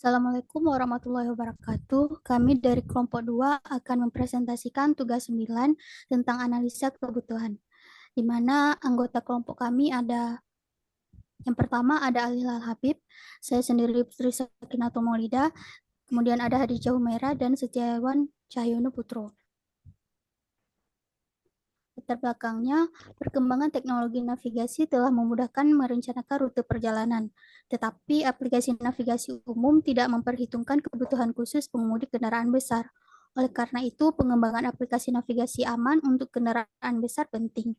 Assalamualaikum warahmatullahi wabarakatuh. Kami dari kelompok 2 akan mempresentasikan tugas 9 tentang analisa kebutuhan, di mana anggota kelompok kami ada yang pertama ada Ali Lal Habib, saya sendiri Putri Sakinatul Maulida, kemudian ada Hadijah Humaira dan Setiawan Cahyono Putro. Latar belakangnya, perkembangan teknologi navigasi telah memudahkan merencanakan rute perjalanan, tetapi aplikasi navigasi umum tidak memperhitungkan kebutuhan khusus pengemudi kendaraan besar. Oleh karena itu, pengembangan aplikasi navigasi aman untuk kendaraan besar penting.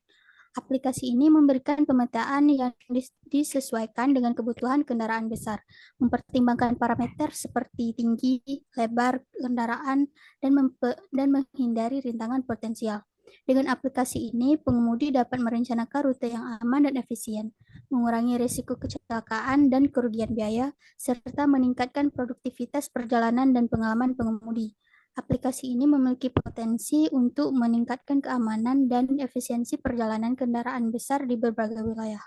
Aplikasi ini memberikan pemetaan yang disesuaikan dengan kebutuhan kendaraan besar, mempertimbangkan parameter seperti tinggi, lebar kendaraan, dan menghindari rintangan potensial. Dengan aplikasi ini, pengemudi dapat merencanakan rute yang aman dan efisien, mengurangi risiko kecelakaan dan kerugian biaya, serta meningkatkan produktivitas perjalanan dan pengalaman pengemudi. Aplikasi ini memiliki potensi untuk meningkatkan keamanan dan efisiensi perjalanan kendaraan besar di berbagai wilayah.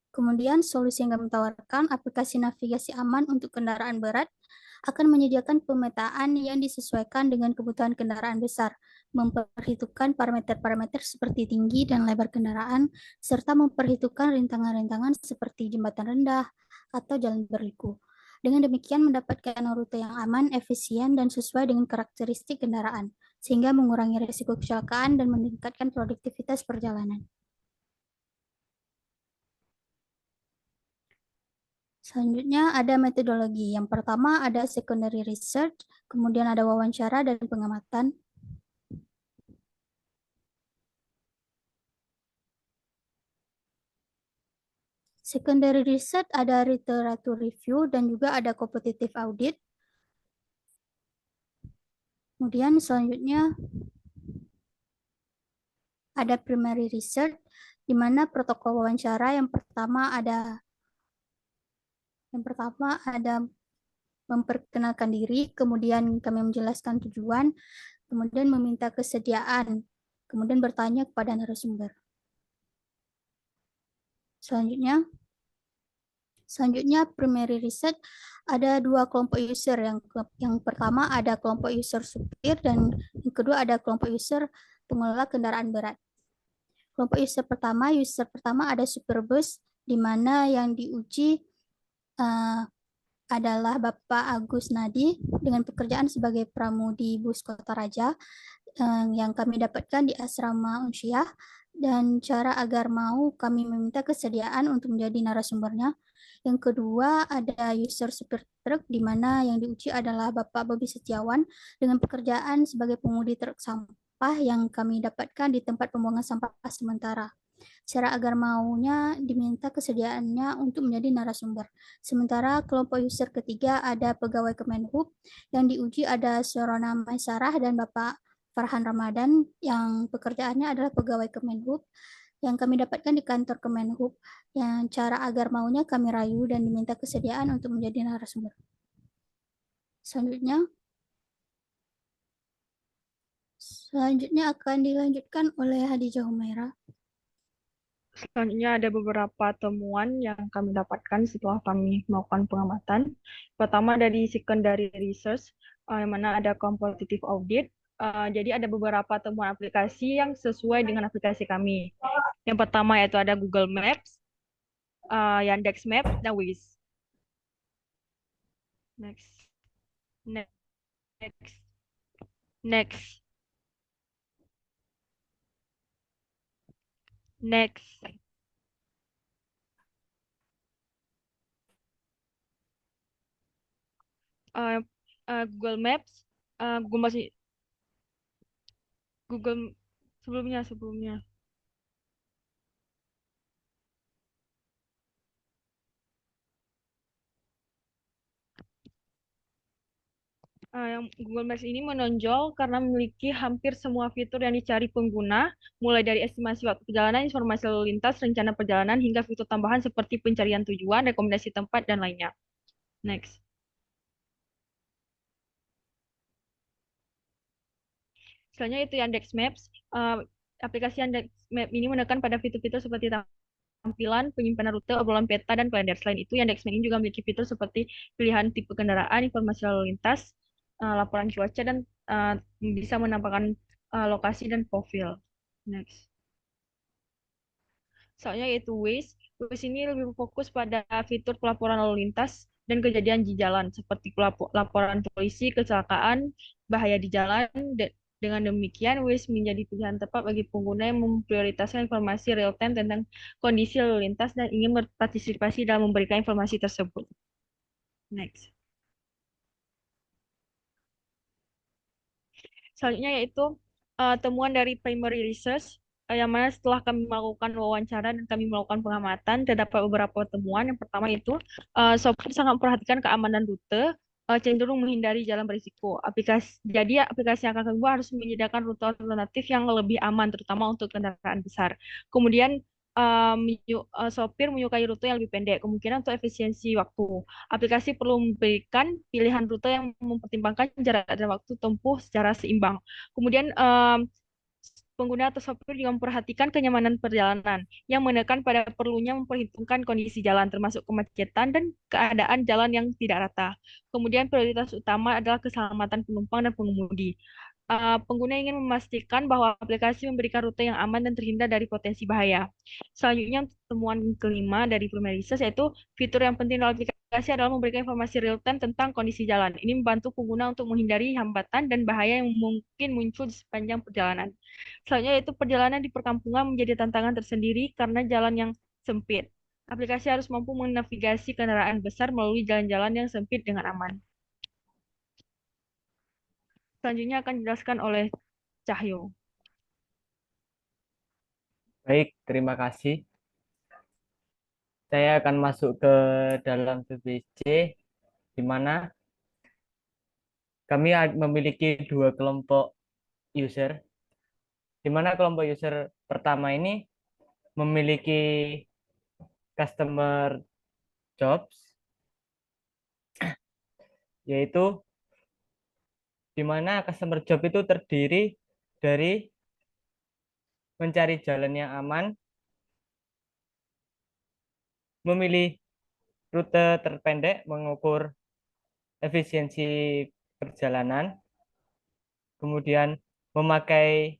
Kemudian, solusi yang kami tawarkan, aplikasi navigasi aman untuk kendaraan berat akan menyediakan pemetaan yang disesuaikan dengan kebutuhan kendaraan besar, memperhitungkan parameter-parameter seperti tinggi dan lebar kendaraan, serta memperhitungkan rintangan-rintangan seperti jembatan rendah atau jalan berliku. Dengan demikian mendapatkan rute yang aman, efisien, dan sesuai dengan karakteristik kendaraan, sehingga mengurangi risiko kecelakaan dan meningkatkan produktivitas perjalanan. Selanjutnya ada metodologi. Yang pertama ada secondary research, kemudian ada wawancara dan pengamatan. Secondary research ada literatur review dan juga ada competitive audit. Kemudian selanjutnya ada primary research, di mana protokol wawancara yang pertama memperkenalkan diri, kemudian kami menjelaskan tujuan, kemudian meminta kesediaan, kemudian bertanya kepada narasumber. Selanjutnya primary research ada dua kelompok user. Yang pertama ada kelompok user supir dan yang kedua ada kelompok user pengelola kendaraan berat. Kelompok user pertama ada supir bus, di mana yang diuji adalah Bapak Agus Nadi dengan pekerjaan sebagai pramudi bus Kota Raja yang kami dapatkan di asrama Unsyah, dan cara agar mau kami meminta kesediaan untuk menjadi narasumbernya. Yang kedua ada user supir truk, di mana yang diuji adalah Bapak Bobi Setiawan dengan pekerjaan sebagai pemudi truk sampah yang kami dapatkan di tempat pembuangan sampah sementara. Cara agar maunya diminta kesediaannya untuk menjadi narasumber. Sementara kelompok user ketiga ada pegawai Kemenhub, yang diuji ada Sorona Maisarah dan Bapak Farhan Ramadan yang pekerjaannya adalah pegawai Kemenhub yang kami dapatkan di kantor Kemenhub, yang cara agar maunya kami rayu dan diminta kesediaan untuk menjadi narasumber. Selanjutnya akan dilanjutkan oleh Hadijah Humaira. Selanjutnya ada beberapa temuan yang kami dapatkan setelah kami melakukan pengamatan. Pertama dari secondary research, yang mana ada competitive audit. Jadi ada beberapa temuan aplikasi yang sesuai dengan aplikasi kami. Yang pertama yaitu ada Google Maps, Yandex Maps, dan Waze. Next. Next. Next. Next. Google Maps, Google sebelumnya. Yang Google Maps ini menonjol karena memiliki hampir semua fitur yang dicari pengguna, mulai dari estimasi waktu perjalanan, informasi lalu lintas, rencana perjalanan, hingga fitur tambahan seperti pencarian tujuan, rekomendasi tempat, dan lainnya. Next. Selanjutnya itu Yandex Maps. Aplikasi Yandex Maps ini menekan pada fitur-fitur seperti tampilan, penyimpanan rute, obrolan peta, dan kalender. Selain itu, Yandex ini juga memiliki fitur seperti pilihan tipe kendaraan, informasi lalu lintas, laporan cuaca, dan bisa menampilkan lokasi dan profil. Next. Soalnya yaitu Waze. Waze ini lebih fokus pada fitur pelaporan lalu lintas dan kejadian di jalan, seperti laporan polisi, kecelakaan, bahaya di jalan. Dengan demikian, Waze menjadi pilihan tepat bagi pengguna yang memprioritaskan informasi real-time tentang kondisi lalu lintas dan ingin berpartisipasi dalam memberikan informasi tersebut. Next. Selanjutnya yaitu temuan dari primary research, yang mana setelah kami melakukan wawancara dan kami melakukan pengamatan, terdapat beberapa temuan. Yang pertama itu, sopir sangat memperhatikan keamanan rute, cenderung menghindari jalan berisiko. Jadi aplikasi yang akan kami buat harus menyediakan rute alternatif yang lebih aman, terutama untuk kendaraan besar. Kemudian sopir menyukai rute yang lebih pendek, kemungkinan untuk efisiensi waktu. Aplikasi perlu memberikan pilihan rute yang mempertimbangkan jarak dan waktu tempuh secara seimbang. Kemudian pengguna atau sopir juga memperhatikan kenyamanan perjalanan yang menekan pada perlunya memperhitungkan kondisi jalan termasuk kemacetan dan keadaan jalan yang tidak rata. Kemudian prioritas utama adalah keselamatan penumpang dan pengemudi. Pengguna ingin memastikan bahwa aplikasi memberikan rute yang aman dan terhindar dari potensi bahaya. Selanjutnya, temuan kelima dari Primary Research yaitu fitur yang penting dalam aplikasi adalah memberikan informasi real-time tentang kondisi jalan. Ini membantu pengguna untuk menghindari hambatan dan bahaya yang mungkin muncul di sepanjang perjalanan. Selanjutnya, yaitu perjalanan di perkampungan menjadi tantangan tersendiri karena jalan yang sempit. Aplikasi harus mampu menavigasi kendaraan besar melalui jalan-jalan yang sempit dengan aman. Selanjutnya akan dijelaskan oleh Cahyo. Baik, terima kasih. Saya akan masuk ke dalam BBC, di mana kami memiliki dua kelompok user, di mana kelompok user pertama ini memiliki customer jobs, yaitu di mana customer job itu terdiri dari mencari jalan yang aman, memilih rute terpendek, mengukur efisiensi perjalanan, kemudian memakai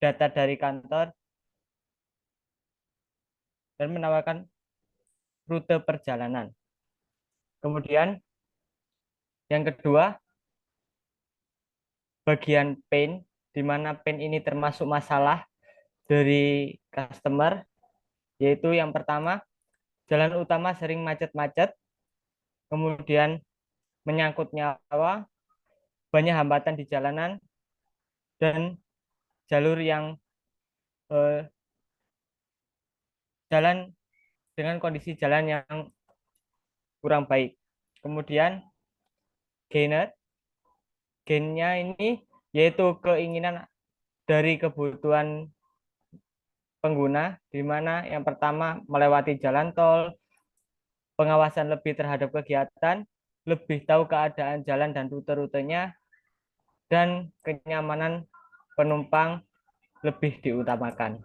data dari kantor, dan menawarkan rute perjalanan. Kemudian yang kedua, bagian pain, di mana pain ini termasuk masalah dari customer, yaitu yang pertama, jalan utama sering macet-macet, kemudian menyangkut nyawa, banyak hambatan di jalanan, dan jalur yang jalan dengan kondisi jalan yang kurang baik. Kemudian gainnya ini yaitu keinginan dari kebutuhan pengguna, di mana yang pertama melewati jalan tol, pengawasan lebih terhadap kegiatan, lebih tahu keadaan jalan dan rute-rutenya, dan kenyamanan penumpang lebih diutamakan.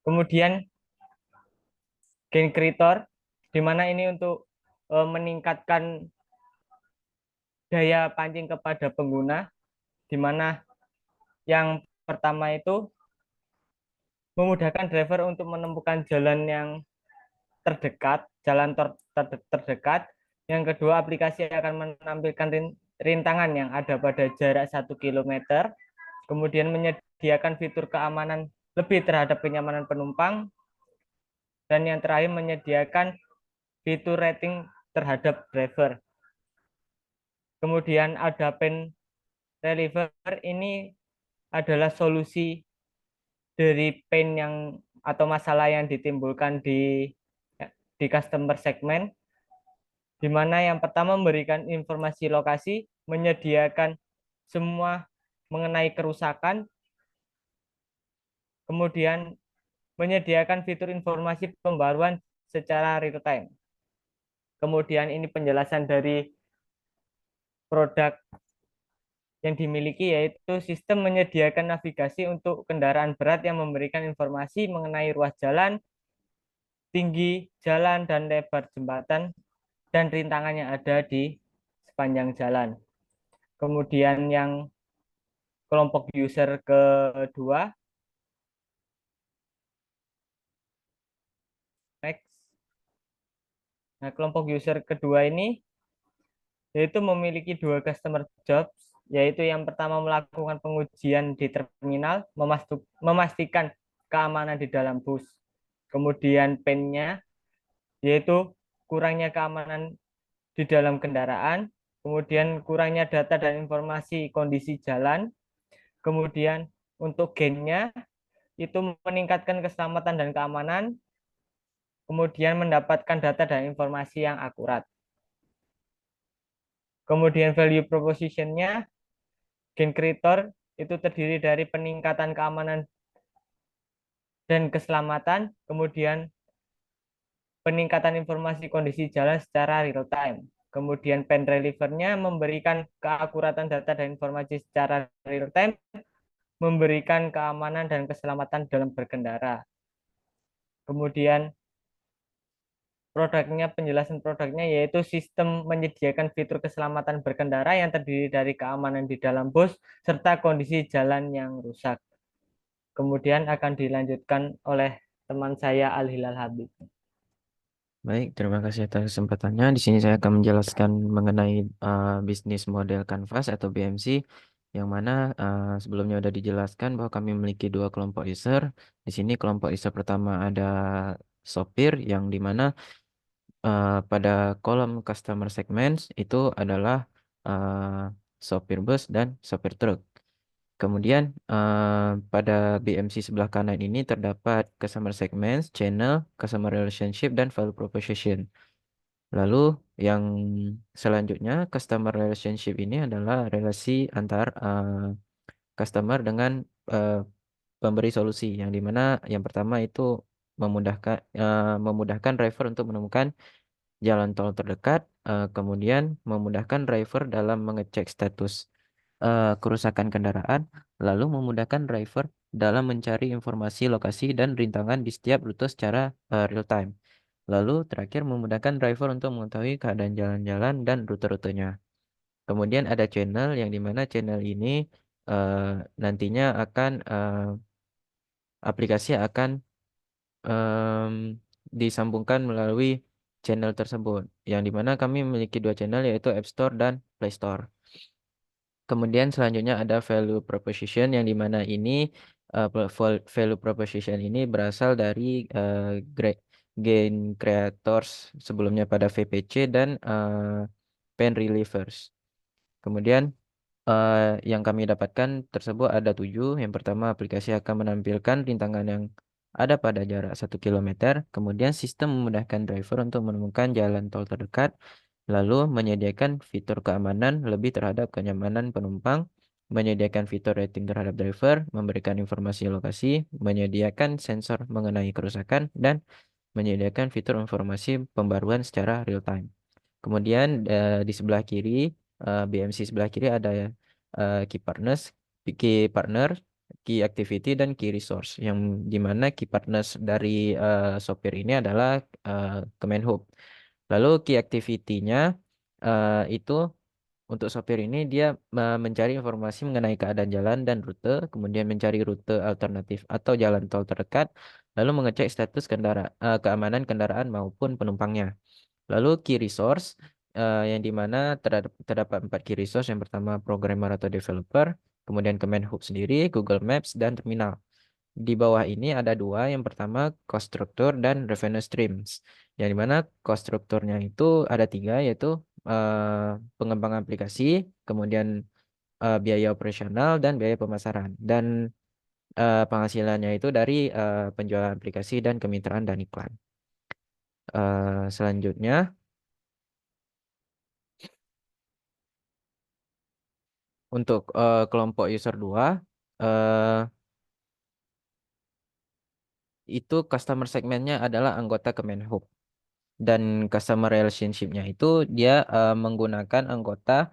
Kemudian gain creator, di mana ini untuk meningkatkan daya pancing kepada pengguna, di mana yang pertama itu memudahkan driver untuk menemukan jalan yang terdekat, jalan terdekat. Yang kedua, aplikasi akan menampilkan rintangan yang ada pada jarak 1 km, kemudian menyediakan fitur keamanan lebih terhadap kenyamanan penumpang, dan yang terakhir menyediakan fitur rating terhadap driver. Kemudian ada pen reliever, ini adalah solusi dari pain yang atau masalah yang ditimbulkan di customer segment, di mana yang pertama memberikan informasi lokasi, menyediakan semua mengenai kerusakan, kemudian menyediakan fitur informasi pembaruan secara real time. Kemudian ini penjelasan dari produk yang dimiliki yaitu sistem menyediakan navigasi untuk kendaraan berat yang memberikan informasi mengenai ruas jalan, tinggi jalan, dan lebar jembatan, dan rintangan yang ada di sepanjang jalan. Kemudian yang kelompok user kedua, next. Nah, kelompok user kedua ini yaitu memiliki dua customer jobs, yaitu yang pertama melakukan pengujian di terminal, memastikan keamanan di dalam bus. Kemudian pain-nya yaitu kurangnya keamanan di dalam kendaraan, kemudian kurangnya data dan informasi kondisi jalan, kemudian untuk gain-nya itu meningkatkan keselamatan dan keamanan, kemudian mendapatkan data dan informasi yang akurat. Kemudian value proposition-nya, gain creator itu terdiri dari peningkatan keamanan dan keselamatan, kemudian peningkatan informasi kondisi jalan secara real time. Kemudian pen reliever-nya memberikan keakuratan data dan informasi secara real time, memberikan keamanan dan keselamatan dalam berkendara. Kemudian produknya, penjelasan produknya yaitu sistem menyediakan fitur keselamatan berkendara yang terdiri dari keamanan di dalam bus serta kondisi jalan yang rusak. Kemudian akan dilanjutkan oleh teman saya Al Hilal Habib. Baik, terima kasih atas kesempatannya. Di sini saya akan menjelaskan mengenai bisnis model Canvas atau BMC, yang mana sebelumnya sudah dijelaskan bahwa kami memiliki dua kelompok user. Di sini kelompok user pertama ada sopir, yang dimana pada kolom customer segments itu adalah sopir bus dan sopir truk. Kemudian pada BMC sebelah kanan ini terdapat customer segments, channel, customer relationship, dan value proposition. Lalu yang selanjutnya customer relationship ini adalah relasi antar customer dengan pemberi solusi, yang dimana yang pertama itu memudahkan driver untuk menemukan jalan tol terdekat, kemudian memudahkan driver dalam mengecek status kerusakan kendaraan, lalu memudahkan driver dalam mencari informasi lokasi dan rintangan di setiap rute secara real time. Lalu terakhir memudahkan driver untuk mengetahui keadaan jalan-jalan dan rute-rutenya. Kemudian ada channel, yang dimana channel ini nantinya akan aplikasi akan disambungkan melalui channel tersebut, yang dimana kami memiliki dua channel yaitu App Store dan Play Store. Kemudian selanjutnya ada value proposition, yang dimana ini value proposition ini berasal dari gain creators sebelumnya pada VPC dan pen relievers. Kemudian yang kami dapatkan tersebut ada 7. Yang pertama, aplikasi akan menampilkan rintangan yang ada pada jarak 1 km. Kemudian sistem memudahkan driver untuk menemukan jalan tol terdekat. Lalu menyediakan fitur keamanan lebih terhadap kenyamanan penumpang. Menyediakan fitur rating terhadap driver. Memberikan informasi lokasi. Menyediakan sensor mengenai kerusakan. Dan menyediakan fitur informasi pembaruan secara real time. Kemudian di sebelah kiri, BMC sebelah kiri ada key partners, key partner, key activity, dan key resource. Yang dimana key partners dari sopir ini adalah Kemenhub. Lalu key activity-nya itu untuk sopir ini dia mencari informasi mengenai keadaan jalan dan rute, kemudian mencari rute alternatif atau jalan tol terdekat, lalu mengecek status keamanan kendaraan maupun penumpangnya. Lalu key resource, yang dimana terdapat 4 key resource. Yang pertama programmer atau developer, kemudian Kemenhub sendiri, Google Maps, dan terminal. Di bawah ini ada dua, yang pertama cost structure dan revenue streams, yang dimana cost structure-nya itu ada 3, yaitu pengembangan aplikasi, kemudian biaya operasional, dan biaya pemasaran. Dan penghasilannya itu dari penjualan aplikasi dan kemitraan dan iklan. Selanjutnya untuk kelompok user 2, itu customer segmennya adalah anggota Kemenhub. Dan customer relationship-nya itu dia memudahkan anggota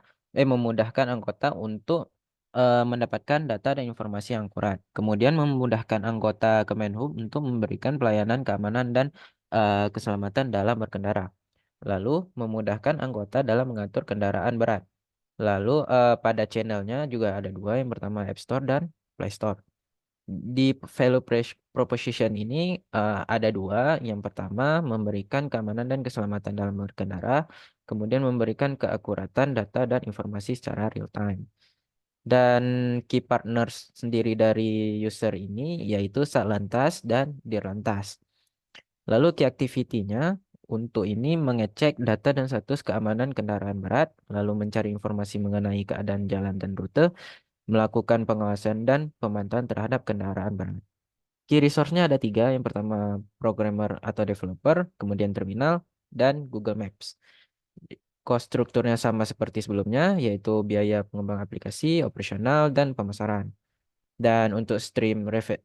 untuk mendapatkan data dan informasi yang akurat. Kemudian memudahkan anggota Kemenhub untuk memberikan pelayanan keamanan dan keselamatan dalam berkendara. Lalu memudahkan anggota dalam mengatur kendaraan berat. Lalu pada channelnya juga ada dua, yang pertama App Store dan Play Store. Di proposition ini ada dua. Yang pertama memberikan keamanan dan keselamatan dalam berkendara, kemudian memberikan keakuratan data dan informasi secara real time. Dan key partners sendiri dari user ini yaitu Satlantas dan Dirlantas. Lalu key activity-nya untuk ini mengecek data dan status keamanan kendaraan berat, lalu mencari informasi mengenai keadaan jalan dan rute, melakukan pengawasan dan pemantauan terhadap kendaraan berat. Key resource-nya ada tiga. Yang pertama programmer atau developer, kemudian terminal, dan Google Maps. Cost strukturnya sama seperti sebelumnya, yaitu biaya pengembang aplikasi, operasional, dan pemasaran. Dan untuk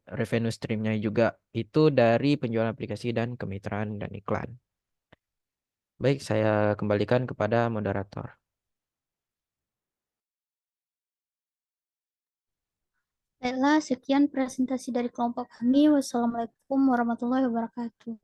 revenue streamnya juga itu dari penjualan aplikasi dan kemitraan dan iklan. Baik, saya kembalikan kepada moderator. Baiklah, sekian presentasi dari kelompok kami. Wassalamualaikum warahmatullahi wabarakatuh.